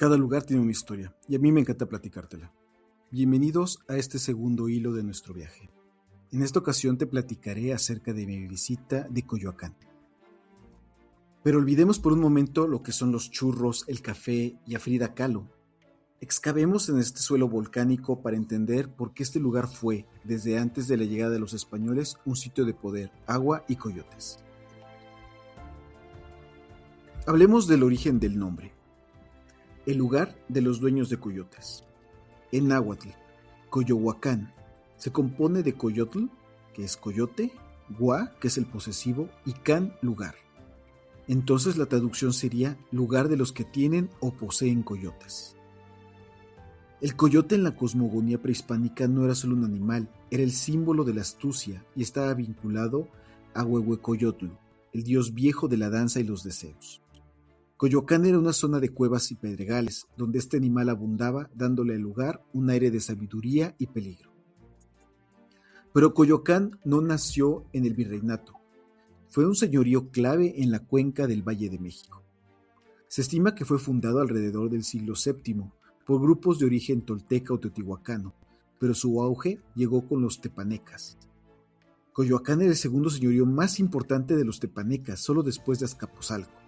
Cada lugar tiene una historia y a mí me encanta platicártela. Bienvenidos a este segundo hilo de nuestro viaje. En esta ocasión te platicaré acerca de mi visita de Coyoacán. Pero olvidemos por un momento lo que son los churros, el café y a Frida Kahlo. Excavemos en este suelo volcánico para entender por qué este lugar fue, desde antes de la llegada de los españoles, un sitio de poder, agua y coyotes. Hablemos del origen del nombre. El lugar de los dueños de coyotes. En náhuatl, Coyohuacán se compone de coyotl, que es coyote, gua, que es el posesivo, y can, lugar. Entonces la traducción sería lugar de los que tienen o poseen coyotes. El coyote en la cosmogonía prehispánica no era solo un animal, era el símbolo de la astucia y estaba vinculado a Huehuecoyotl, el dios viejo de la danza y los deseos. Coyoacán era una zona de cuevas y pedregales, donde este animal abundaba, dándole al lugar un aire de sabiduría y peligro. Pero Coyoacán no nació en el virreinato. Fue un señorío clave en la cuenca del Valle de México. Se estima que fue fundado alrededor del siglo VII por grupos de origen tolteca o teotihuacano, pero su auge llegó con los tepanecas. Coyoacán era el segundo señorío más importante de los tepanecas, solo después de Azcapotzalco.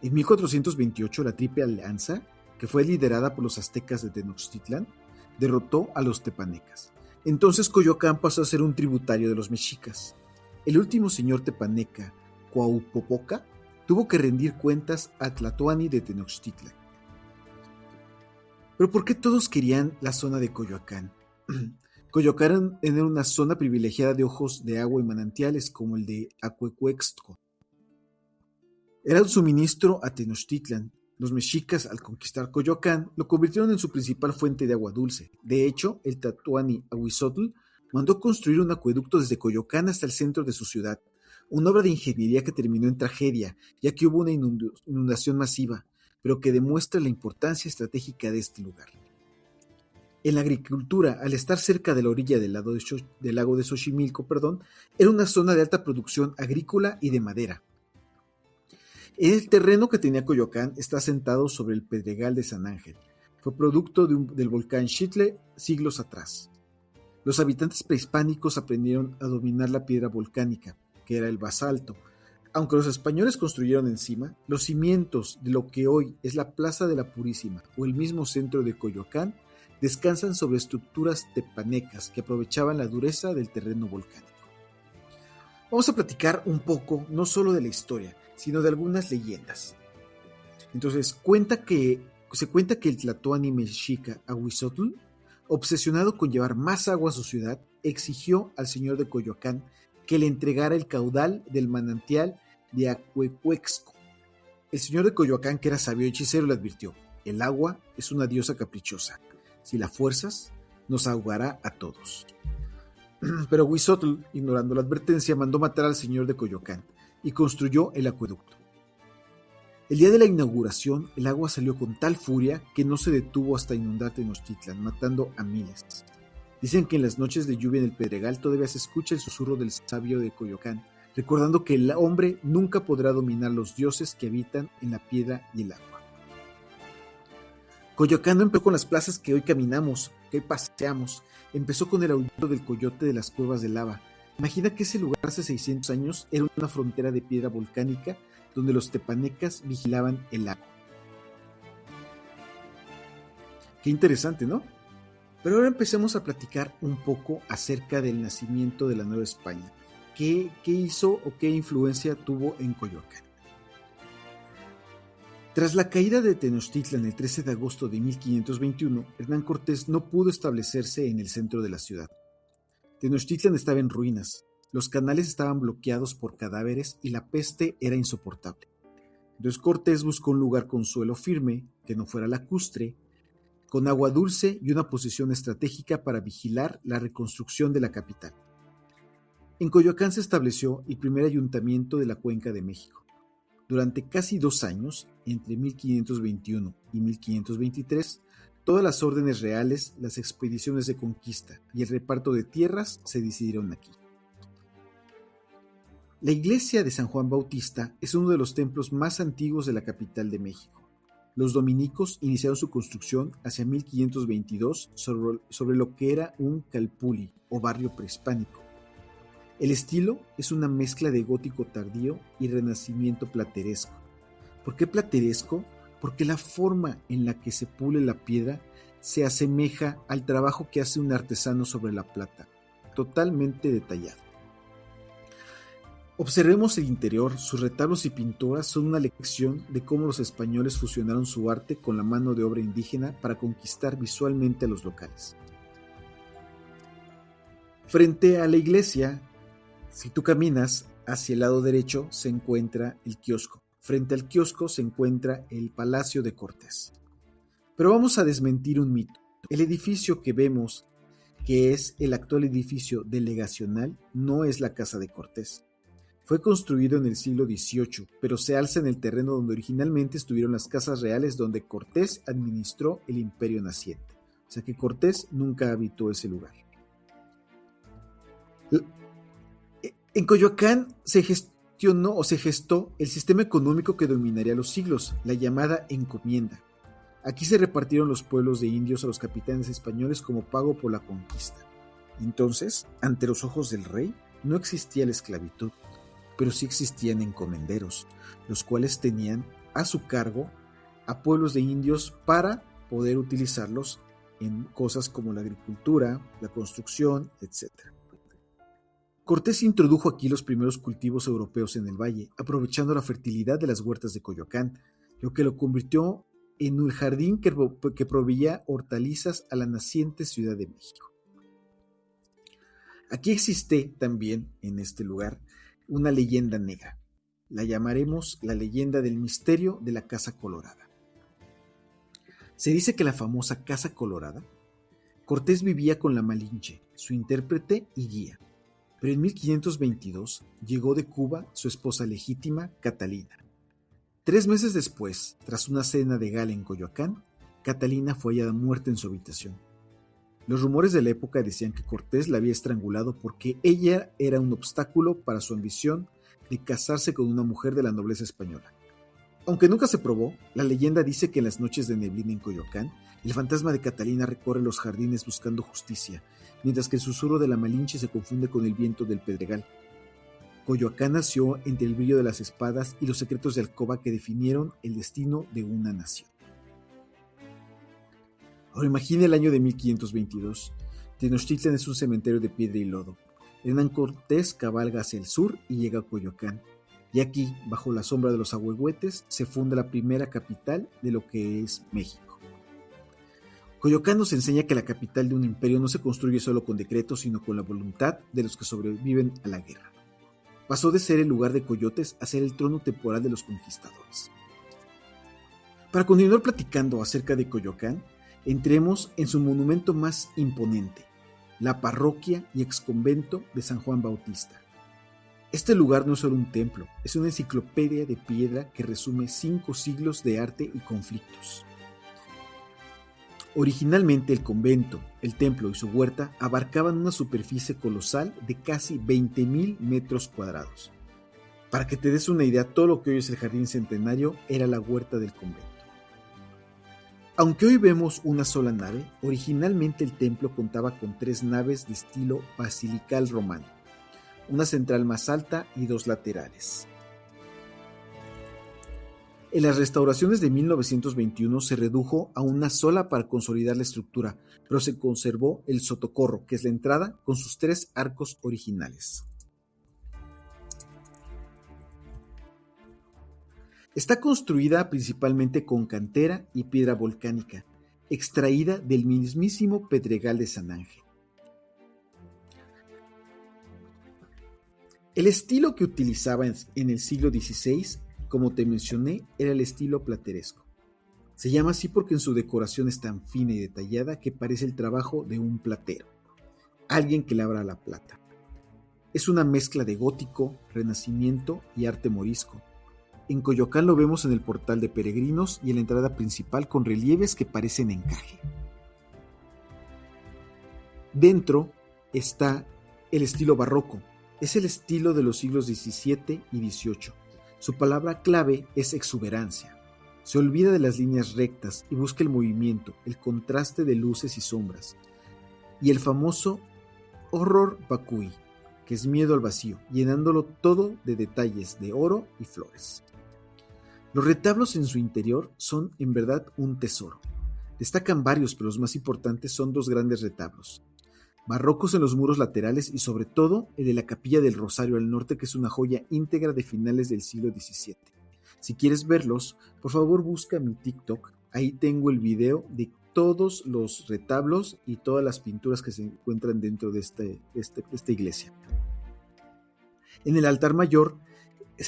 En 1428 la Triple Alianza, que fue liderada por los aztecas de Tenochtitlan, derrotó a los tepanecas. Entonces Coyoacán pasó a ser un tributario de los mexicas. El último señor tepaneca, Cuauhpopoca, tuvo que rendir cuentas a Tlatoani de Tenochtitlan. ¿Pero por qué todos querían la zona de Coyoacán? Coyoacán era una zona privilegiada de ojos de agua y manantiales como el de Acuecuextco. Era un suministro a Tenochtitlan. Los mexicas, al conquistar Coyoacán, lo convirtieron en su principal fuente de agua dulce. De hecho, el Tlatoani Ahuizotl mandó construir un acueducto desde Coyoacán hasta el centro de su ciudad, una obra de ingeniería que terminó en tragedia, ya que hubo una inundación masiva, pero que demuestra la importancia estratégica de este lugar. En la agricultura, al estar cerca de la orilla del lago de Xochimilco, era una zona de alta producción agrícola y de madera. El terreno que tenía Coyoacán está asentado sobre el Pedregal de San Ángel. Fue producto del volcán Xitle siglos atrás. Los habitantes prehispánicos aprendieron a dominar la piedra volcánica, que era el basalto. Aunque los españoles construyeron encima, los cimientos de lo que hoy es la Plaza de la Purísima o el mismo centro de Coyoacán descansan sobre estructuras tepanecas que aprovechaban la dureza del terreno volcánico. Vamos a platicar un poco, no solo de la historia, sino de algunas leyendas. Entonces, se cuenta que el Tlatoani mexica Ahuizotl, obsesionado con llevar más agua a su ciudad, exigió al señor de Coyoacán que le entregara el caudal del manantial de Acuecuexco. El señor de Coyoacán, que era sabio y hechicero, le advirtió: el agua es una diosa caprichosa, si la fuerzas, nos ahogará a todos. Pero Ahuizotl, ignorando la advertencia, mandó matar al señor de Coyoacán y construyó el acueducto. El día de la inauguración, el agua salió con tal furia que no se detuvo hasta inundar Tenochtitlan, matando a miles. Dicen que en las noches de lluvia en el Pedregal todavía se escucha el susurro del sabio de Coyoacán, recordando que el hombre nunca podrá dominar los dioses que habitan en la piedra y el agua. Coyoacán no empezó con las plazas que hoy caminamos, que hoy paseamos. Empezó con el aullido del coyote de las cuevas de lava. Imagina que ese lugar hace 600 años era una frontera de piedra volcánica donde los tepanecas vigilaban el lago. Qué interesante, ¿no? Pero ahora empecemos a platicar un poco acerca del nacimiento de la Nueva España. ¿Qué hizo o qué influencia tuvo en Coyoacán? Tras la caída de Tenochtitlan el 13 de agosto de 1521, Hernán Cortés no pudo establecerse en el centro de la ciudad. Tenochtitlan estaba en ruinas, los canales estaban bloqueados por cadáveres y la peste era insoportable. Entonces Cortés buscó un lugar con suelo firme, que no fuera lacustre, con agua dulce y una posición estratégica para vigilar la reconstrucción de la capital. En Coyoacán se estableció el primer ayuntamiento de la Cuenca de México. Durante casi 2 años, entre 1521 y 1523, todas las órdenes reales, las expediciones de conquista y el reparto de tierras se decidieron aquí. La iglesia de San Juan Bautista es uno de los templos más antiguos de la capital de México. los dominicos iniciaron su construcción hacia 1522 sobre lo que era un calpulli o barrio prehispánico. El estilo es una mezcla de gótico tardío y renacimiento plateresco. ¿Por qué plateresco? Porque la forma en la que se pule la piedra se asemeja al trabajo que hace un artesano sobre la plata, totalmente detallado. Observemos el interior, sus retablos y pinturas son una lección de cómo los españoles fusionaron su arte con la mano de obra indígena para conquistar visualmente a los locales. Frente a la iglesia, si tú caminas hacia el lado derecho, se encuentra el kiosco. Frente al kiosco se encuentra el Palacio de Cortés. Pero vamos a desmentir un mito. El edificio que vemos, que es el actual edificio delegacional, no es la Casa de Cortés. Fue construido en el siglo XVIII, pero se alza en el terreno donde originalmente estuvieron las casas reales donde Cortés administró el imperio naciente. O sea que Cortés nunca habitó ese lugar. En Coyoacán se gestó el sistema económico que dominaría los siglos, la llamada encomienda. Aquí se repartieron los pueblos de indios a los capitanes españoles como pago por la conquista. Entonces, ante los ojos del rey, no existía la esclavitud, pero sí existían encomenderos, los cuales tenían a su cargo a pueblos de indios para poder utilizarlos en cosas como la agricultura, la construcción, etc. Cortés introdujo aquí los primeros cultivos europeos en el valle, aprovechando la fertilidad de las huertas de Coyoacán, lo que lo convirtió en un jardín que proveía hortalizas a la naciente Ciudad de México. Aquí existe también, en este lugar, una leyenda negra. La llamaremos la leyenda del misterio de la Casa Colorada. Se dice que la famosa Casa Colorada, Cortés vivía con la Malinche, su intérprete y guía, pero en 1522 llegó de Cuba su esposa legítima, Catalina. 3 meses después, tras una cena de gala en Coyoacán, Catalina fue hallada muerta en su habitación. Los rumores de la época decían que Cortés la había estrangulado porque ella era un obstáculo para su ambición de casarse con una mujer de la nobleza española. Aunque nunca se probó, la leyenda dice que en las noches de neblina en Coyoacán, el fantasma de Catalina recorre los jardines buscando justicia, mientras que el susurro de la Malinche se confunde con el viento del Pedregal. Coyoacán nació entre el brillo de las espadas y los secretos de alcoba que definieron el destino de una nación. Ahora imagine el año de 1522. Tenochtitlan es un cementerio de piedra y lodo. Hernán Cortés cabalga hacia el sur y llega a Coyoacán. Y aquí, bajo la sombra de los ahuehuetes, se funda la primera capital de lo que es México. Coyoacán nos enseña que la capital de un imperio no se construye solo con decretos, sino con la voluntad de los que sobreviven a la guerra. Pasó de ser el lugar de coyotes a ser el trono temporal de los conquistadores. Para continuar platicando acerca de Coyoacán, entremos en su monumento más imponente, la parroquia y exconvento de San Juan Bautista. Este lugar no es solo un templo, es una enciclopedia de piedra que resume 5 siglos de arte y conflictos. Originalmente el convento, el templo y su huerta abarcaban una superficie colosal de casi 20,000 metros cuadrados. Para que te des una idea, todo lo que hoy es el Jardín Centenario era la huerta del convento. Aunque hoy vemos una sola nave, originalmente el templo contaba con 3 naves de estilo basilical romano, una central más alta y 2 laterales. En las restauraciones de 1921 se redujo a una sola para consolidar la estructura, pero se conservó el sotocorro, que es la entrada, con sus 3 arcos originales. Está construida principalmente con cantera y piedra volcánica, extraída del mismísimo Pedregal de San Ángel. El estilo que utilizaba en el siglo XVI, como te mencioné, era el estilo plateresco. Se llama así porque en su decoración es tan fina y detallada que parece el trabajo de un platero, alguien que labra la plata. Es una mezcla de gótico, renacimiento y arte morisco. En Coyoacán lo vemos en el portal de peregrinos y en la entrada principal con relieves que parecen encaje. Dentro está el estilo barroco. Es el estilo de los siglos XVII y XVIII. Su palabra clave es exuberancia. Se olvida de las líneas rectas y busca el movimiento, el contraste de luces y sombras, y el famoso horror vacui, que es miedo al vacío, llenándolo todo de detalles de oro y flores. Los retablos en su interior son en verdad un tesoro. Destacan varios, pero los más importantes son dos grandes retablos, barrocos en los muros laterales y sobre todo el de la Capilla del Rosario al norte, que es una joya íntegra de finales del siglo XVII. Si quieres verlos, por favor busca mi TikTok, ahí tengo el video de todos los retablos y todas las pinturas que se encuentran dentro de esta iglesia. En el altar mayor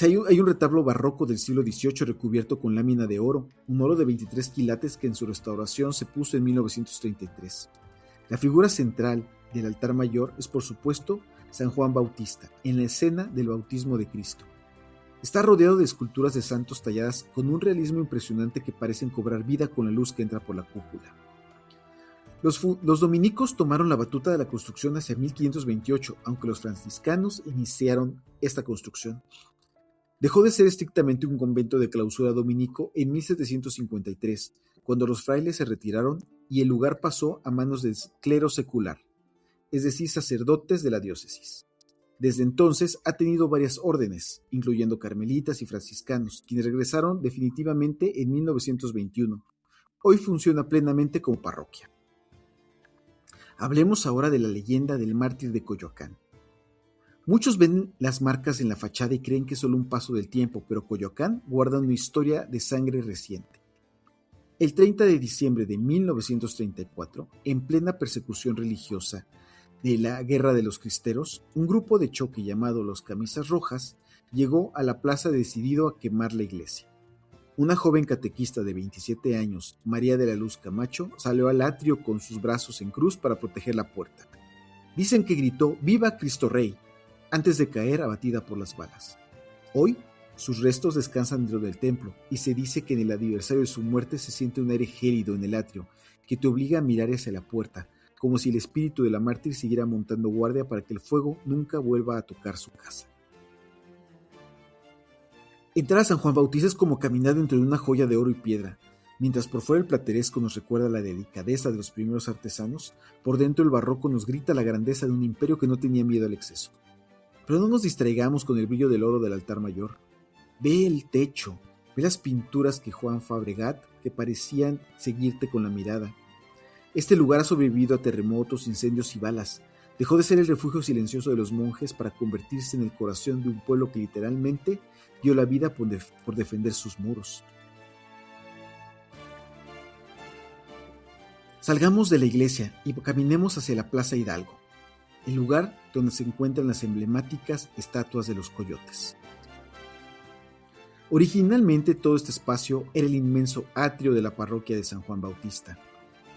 hay un retablo barroco del siglo XVIII recubierto con lámina de oro, un oro de 23 quilates que en su restauración se puso en 1933. La figura central del altar mayor es, por supuesto, San Juan Bautista, en la escena del bautismo de Cristo. Está rodeado de esculturas de santos talladas con un realismo impresionante que parecen cobrar vida con la luz que entra por la cúpula. Los dominicos tomaron la batuta de la construcción hacia 1528, aunque los franciscanos iniciaron esta construcción. Dejó de ser estrictamente un convento de clausura dominico en 1753, cuando los frailes se retiraron y el lugar pasó a manos del clero secular, es decir, sacerdotes de la diócesis. Desde entonces ha tenido varias órdenes, incluyendo carmelitas y franciscanos, quienes regresaron definitivamente en 1921. Hoy funciona plenamente como parroquia. Hablemos ahora de la leyenda del mártir de Coyoacán. Muchos ven las marcas en la fachada y creen que es solo un paso del tiempo, pero Coyoacán guarda una historia de sangre reciente. El 30 de diciembre de 1934, en plena persecución religiosa de la Guerra de los Cristeros, un grupo de choque llamado los Camisas Rojas llegó a la plaza decidido a quemar la iglesia. Una joven catequista de 27 años, María de la Luz Camacho, salió al atrio con sus brazos en cruz para proteger la puerta. Dicen que gritó «¡Viva Cristo Rey!» antes de caer abatida por las balas. Hoy, sus restos descansan dentro del templo y se dice que en el aniversario de su muerte se siente un aire gélido en el atrio que te obliga a mirar hacia la puerta, como si el espíritu de la mártir siguiera montando guardia para que el fuego nunca vuelva a tocar su casa. Entrar a San Juan Bautista es como caminar dentro de una joya de oro y piedra. Mientras por fuera el plateresco nos recuerda la delicadeza de los primeros artesanos, por dentro el barroco nos grita la grandeza de un imperio que no tenía miedo al exceso. Pero no nos distraigamos con el brillo del oro del altar mayor. Ve el techo, ve las pinturas que Juan Fabregat que parecían seguirte con la mirada. Este lugar ha sobrevivido a terremotos, incendios y balas. Dejó de ser el refugio silencioso de los monjes para convertirse en el corazón de un pueblo que literalmente dio la vida por defender sus muros. Salgamos de la iglesia y caminemos hacia la Plaza Hidalgo, el lugar donde se encuentran las emblemáticas estatuas de los coyotes. Originalmente todo este espacio era el inmenso atrio de la parroquia de San Juan Bautista.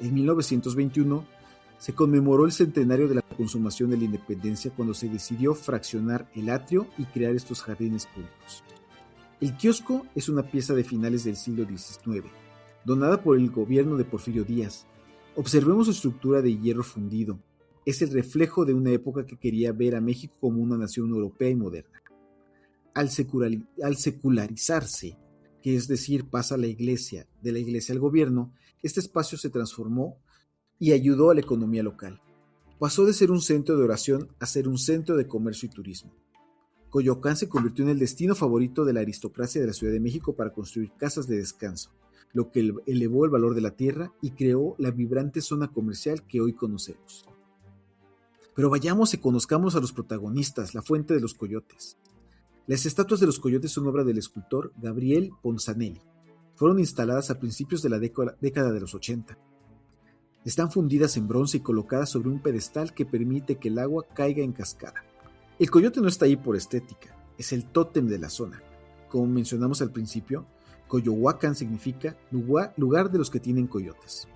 En 1921 se conmemoró el centenario de la consumación de la independencia cuando se decidió fraccionar el atrio y crear estos jardines públicos. El kiosco es una pieza de finales del siglo XIX, donada por el gobierno de Porfirio Díaz. Observemos su estructura de hierro fundido. Es el reflejo de una época que quería ver a México como una nación europea y moderna. Al secularizarse, que es decir, pasa de la iglesia al gobierno, este espacio se transformó y ayudó a la economía local. Pasó de ser un centro de oración a ser un centro de comercio y turismo. Coyoacán se convirtió en el destino favorito de la aristocracia de la Ciudad de México para construir casas de descanso, lo que elevó el valor de la tierra y creó la vibrante zona comercial que hoy conocemos. Pero vayamos y conozcamos a los protagonistas, la fuente de los coyotes. Las estatuas de los coyotes son obra del escultor Gabriel Ponzanelli. Fueron instaladas a principios de la década de los 80. Están fundidas en bronce y colocadas sobre un pedestal que permite que el agua caiga en cascada. El coyote no está ahí por estética, es el tótem de la zona. Como mencionamos al principio, Coyohuacán significa lugar de los que tienen coyotes.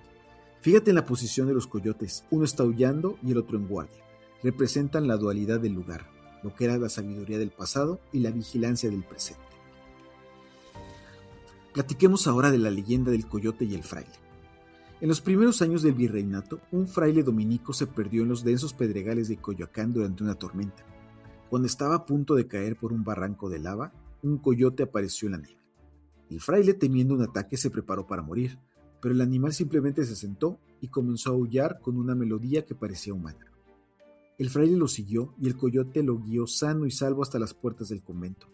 Fíjate en la posición de los coyotes, uno está aullando y el otro en guardia. Representan la dualidad del lugar, lo que era la sabiduría del pasado y la vigilancia del presente. Platiquemos ahora de la leyenda del coyote y el fraile. En los primeros años del virreinato, un fraile dominico se perdió en los densos pedregales de Coyoacán durante una tormenta. Cuando estaba a punto de caer por un barranco de lava, un coyote apareció en la nieve. El fraile, temiendo un ataque, se preparó para morir, pero el animal simplemente se sentó y comenzó a aullar con una melodía que parecía humana. El fraile lo siguió y el coyote lo guió sano y salvo hasta las puertas del convento.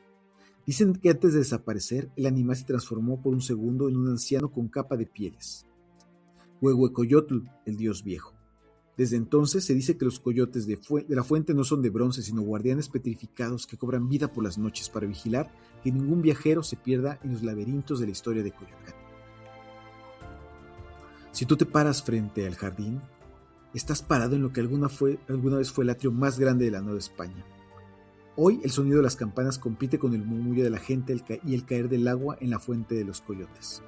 Dicen que antes de desaparecer, el animal se transformó por un segundo en un anciano con capa de pieles. Huehuecoyotl, el dios viejo. Desde entonces se dice que los coyotes de la fuente no son de bronce, sino guardianes petrificados que cobran vida por las noches para vigilar que ningún viajero se pierda en los laberintos de la historia de Coyoacán. Si tú te paras frente al jardín, estás parado en lo que alguna vez fue el atrio más grande de la Nueva España. Hoy el sonido de las campanas compite con el murmullo de la gente y el caer del agua en la fuente de los coyotes.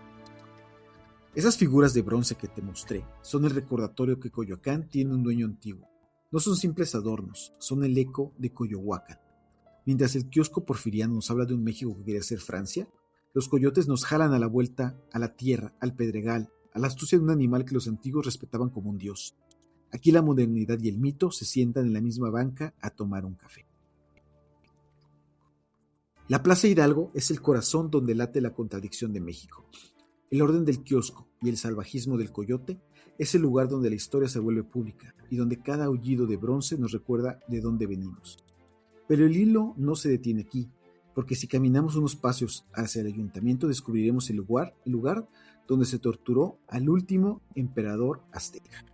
Esas figuras de bronce que te mostré son el recordatorio que Coyoacán tiene un dueño antiguo. No son simples adornos, son el eco de Coyohuacan. Mientras el kiosco porfiriano nos habla de un México que quería ser Francia, los coyotes nos jalan a la vuelta, a la tierra, al pedregal, a la astucia de un animal que los antiguos respetaban como un dios. Aquí la modernidad y el mito se sientan en la misma banca a tomar un café. La Plaza Hidalgo es el corazón donde late la contradicción de México. El orden del kiosco y el salvajismo del coyote es el lugar donde la historia se vuelve pública y donde cada aullido de bronce nos recuerda de dónde venimos. Pero el hilo no se detiene aquí, porque si caminamos unos pasos hacia el ayuntamiento descubriremos el lugar donde se torturó al último emperador azteca.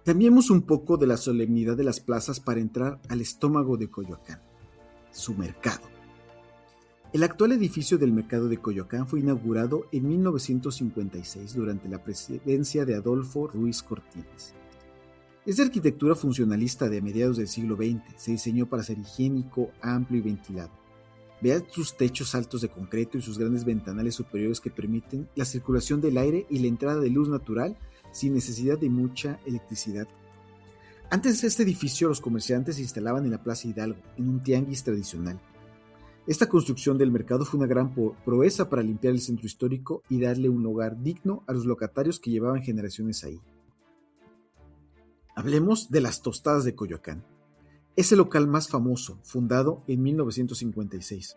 Cambiemos un poco de la solemnidad de las plazas para entrar al estómago de Coyoacán, su mercado. El actual edificio del mercado de Coyoacán fue inaugurado en 1956 durante la presidencia de Adolfo Ruiz Cortines. Es de arquitectura funcionalista de mediados del siglo XX, se diseñó para ser higiénico, amplio y ventilado. Vea sus techos altos de concreto y sus grandes ventanales superiores que permiten la circulación del aire y la entrada de luz natural sin necesidad de mucha electricidad. Antes de este edificio, los comerciantes se instalaban en la Plaza Hidalgo, en un tianguis tradicional. Esta construcción del mercado fue una gran proeza para limpiar el centro histórico y darle un hogar digno a los locatarios que llevaban generaciones ahí. Hablemos de las tostadas de Coyoacán. Es el local más famoso, fundado en 1956.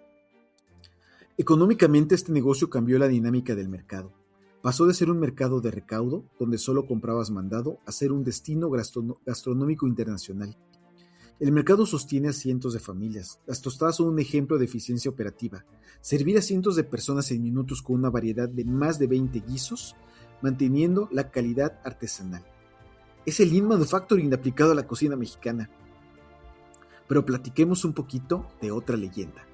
Económicamente, este negocio cambió la dinámica del mercado. Pasó de ser un mercado de recaudo, donde solo comprabas mandado, a ser un destino gastronómico internacional. El mercado sostiene a cientos de familias. Las tostadas son un ejemplo de eficiencia operativa. Servir a cientos de personas en minutos con una variedad de más de 20 guisos, manteniendo la calidad artesanal. Es el lean manufacturing aplicado a la cocina mexicana. Pero platiquemos un poquito de otra leyenda.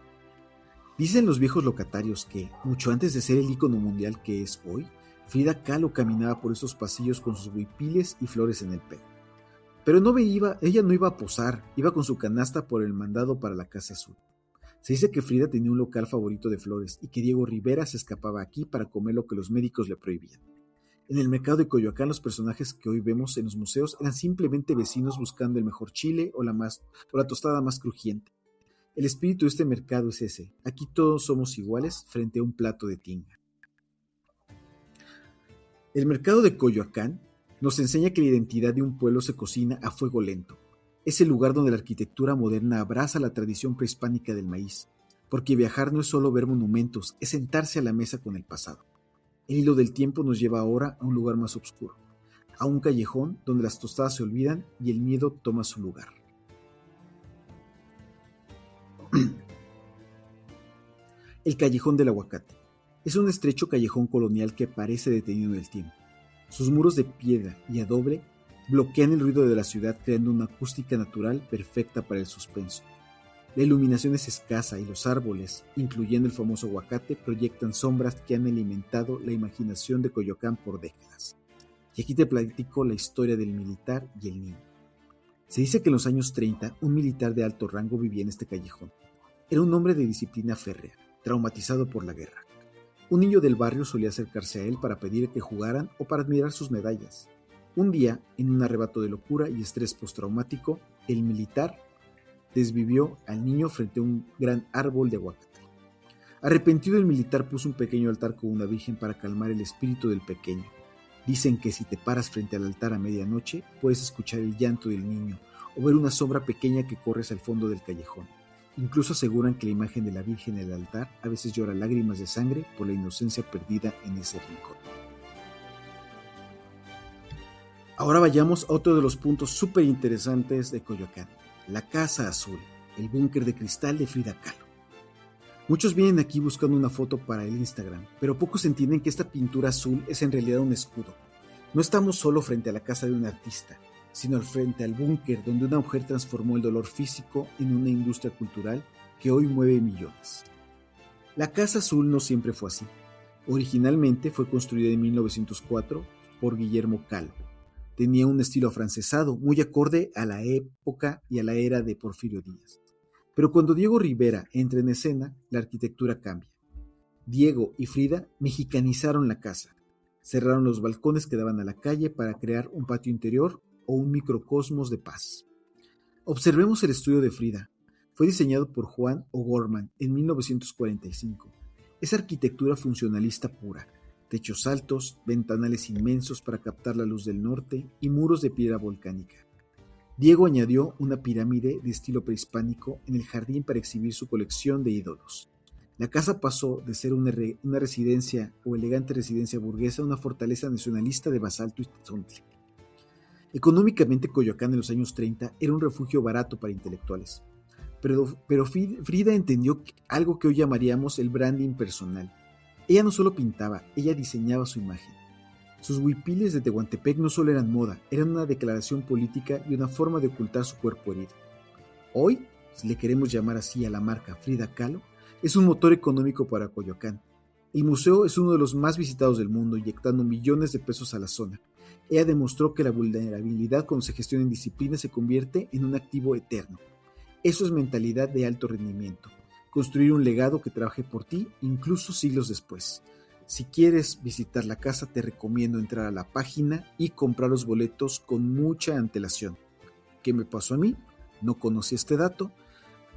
Dicen los viejos locatarios que, mucho antes de ser el ícono mundial que es hoy, Frida Kahlo caminaba por esos pasillos con sus huipiles y flores en el pelo. Pero ella no iba a posar, iba con su canasta por el mandado para la Casa Azul. Se dice que Frida tenía un local favorito de flores y que Diego Rivera se escapaba aquí para comer lo que los médicos le prohibían. En el mercado de Coyoacán, los personajes que hoy vemos en los museos eran simplemente vecinos buscando el mejor chile o la tostada más crujiente. El espíritu de este mercado es ese: aquí todos somos iguales frente a un plato de tinga. El mercado de Coyoacán nos enseña que la identidad de un pueblo se cocina a fuego lento. Es el lugar donde la arquitectura moderna abraza la tradición prehispánica del maíz, porque viajar no es solo ver monumentos, es sentarse a la mesa con el pasado. El hilo del tiempo nos lleva ahora a un lugar más oscuro, a un callejón donde las tostadas se olvidan y el miedo toma su lugar. El Callejón del Aguacate. Es un estrecho callejón colonial que parece detenido en el tiempo. Sus muros de piedra y adobe bloquean el ruido de la ciudad, creando una acústica natural perfecta para el suspenso. La iluminación es escasa y los árboles, incluyendo el famoso aguacate, proyectan sombras que han alimentado la imaginación de Coyoacán por décadas. Y aquí te platico la historia del militar y el niño. Se dice que en los años 30, un militar de alto rango vivía en este callejón. Era un hombre de disciplina férrea, traumatizado por la guerra. Un niño del barrio solía acercarse a él para pedir que jugaran o para admirar sus medallas. Un día, en un arrebato de locura y estrés postraumático, el militar desvivió al niño frente a un gran árbol de aguacate. Arrepentido, el militar puso un pequeño altar con una virgen para calmar el espíritu del pequeño. Dicen que si te paras frente al altar a medianoche, puedes escuchar el llanto del niño o ver una sombra pequeña que corre hacia el fondo del callejón. Incluso aseguran que la imagen de la Virgen en el altar a veces llora lágrimas de sangre por la inocencia perdida en ese rincón. Ahora vayamos a otro de los puntos súper interesantes de Coyoacán, la Casa Azul, el búnker de cristal de Frida Kahlo. Muchos vienen aquí buscando una foto para el Instagram, pero pocos entienden que esta pintura azul es en realidad un escudo. No estamos solo frente a la casa de un artista, sino frente al búnker donde una mujer transformó el dolor físico en una industria cultural que hoy mueve millones. La Casa Azul no siempre fue así. Originalmente fue construida en 1904 por Guillermo Kahlo. Tenía un estilo afrancesado, muy acorde a la época y a la era de Porfirio Díaz. Pero cuando Diego Rivera entra en escena, la arquitectura cambia. Diego y Frida mexicanizaron la casa. Cerraron los balcones que daban a la calle para crear un patio interior o un microcosmos de paz. Observemos el estudio de Frida. Fue diseñado por Juan O'Gorman en 1945. Es arquitectura funcionalista pura. Techos altos, ventanales inmensos para captar la luz del norte y muros de piedra volcánica. Diego añadió una pirámide de estilo prehispánico en el jardín para exhibir su colección de ídolos. La casa pasó de ser una residencia o elegante residencia burguesa a una fortaleza nacionalista de basalto y tezontle. Económicamente, Coyoacán en los años 30 era un refugio barato para intelectuales. Pero Frida entendió algo que hoy llamaríamos el branding personal. Ella no solo pintaba, ella diseñaba su imagen. Sus huipiles de Tehuantepec no solo eran moda, eran una declaración política y una forma de ocultar su cuerpo herido. Hoy, si le queremos llamar así a la marca Frida Kahlo, es un motor económico para Coyoacán. El museo es uno de los más visitados del mundo, inyectando millones de pesos a la zona. Ella demostró que la vulnerabilidad cuando se gestiona en disciplina se convierte en un activo eterno. Eso es mentalidad de alto rendimiento. Construir un legado que trabaje por ti, incluso siglos después. Si quieres visitar la casa, te recomiendo entrar a la página y comprar los boletos con mucha antelación. ¿Qué me pasó a mí? No conocí este dato.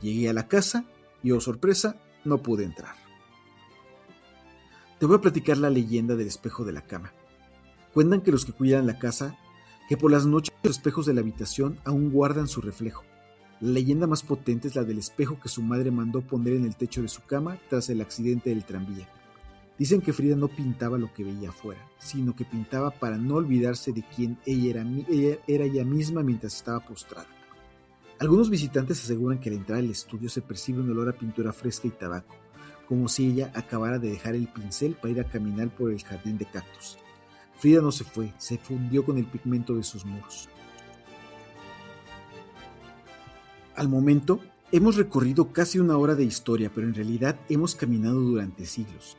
Llegué a la casa y, oh sorpresa, no pude entrar. Te voy a platicar la leyenda del espejo de la cama. Cuentan que los que cuidan la casa, que por las noches los espejos de la habitación aún guardan su reflejo. La leyenda más potente es la del espejo que su madre mandó poner en el techo de su cama tras el accidente del tranvía. Dicen que Frida no pintaba lo que veía afuera, sino que pintaba para no olvidarse de quién ella era ella misma mientras estaba postrada. Algunos visitantes aseguran que al entrar al estudio se percibe un olor a pintura fresca y tabaco, como si ella acabara de dejar el pincel para ir a caminar por el jardín de cactus. Frida no se fue, se fundió con el pigmento de sus muros. Al momento, hemos recorrido casi una hora de historia, pero en realidad hemos caminado durante siglos.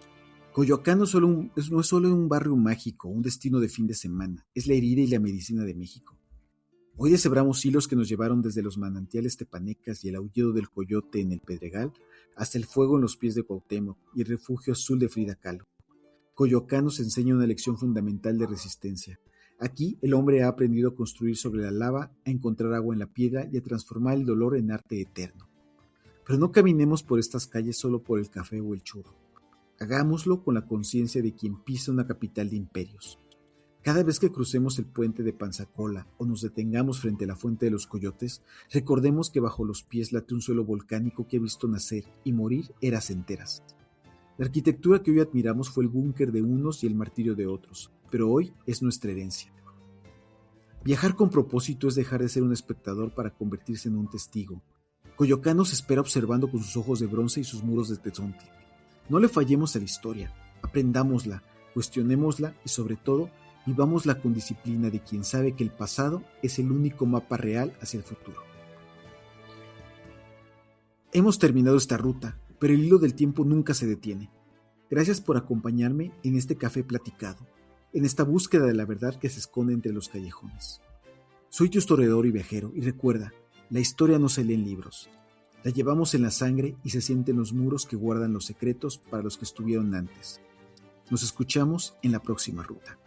Coyoacán no es solo un barrio mágico, un destino de fin de semana, es la herida y la medicina de México. Hoy deshebramos hilos que nos llevaron desde los manantiales tepanecas y el aullido del coyote en el Pedregal hasta el fuego en los pies de Cuauhtémoc y el refugio azul de Frida Kahlo. Coyoacán nos enseña una lección fundamental de resistencia. Aquí el hombre ha aprendido a construir sobre la lava, a encontrar agua en la piedra y a transformar el dolor en arte eterno. Pero no caminemos por estas calles solo por el café o el churro. Hagámoslo con la conciencia de quien pisa una capital de imperios. Cada vez que crucemos el puente de Panzacola o nos detengamos frente a la fuente de los coyotes, recordemos que bajo los pies late un suelo volcánico que ha visto nacer y morir eras enteras. La arquitectura que hoy admiramos fue el búnker de unos y el martirio de otros, pero hoy es nuestra herencia. Viajar con propósito es dejar de ser un espectador para convertirse en un testigo. Coyoacán nos espera observando con sus ojos de bronce y sus muros de tezontle. No le fallemos a la historia, aprendámosla, cuestionémosla y sobre todo, vivámosla con disciplina de quien sabe que el pasado es el único mapa real hacia el futuro. Hemos terminado esta ruta, pero el hilo del tiempo nunca se detiene. Gracias por acompañarme en este café platicado, en esta búsqueda de la verdad que se esconde entre los callejones. Soy tu historiador y viajero, y recuerda, la historia no se lee en libros. La llevamos en la sangre y se siente en los muros que guardan los secretos para los que estuvieron antes. Nos escuchamos en la próxima ruta.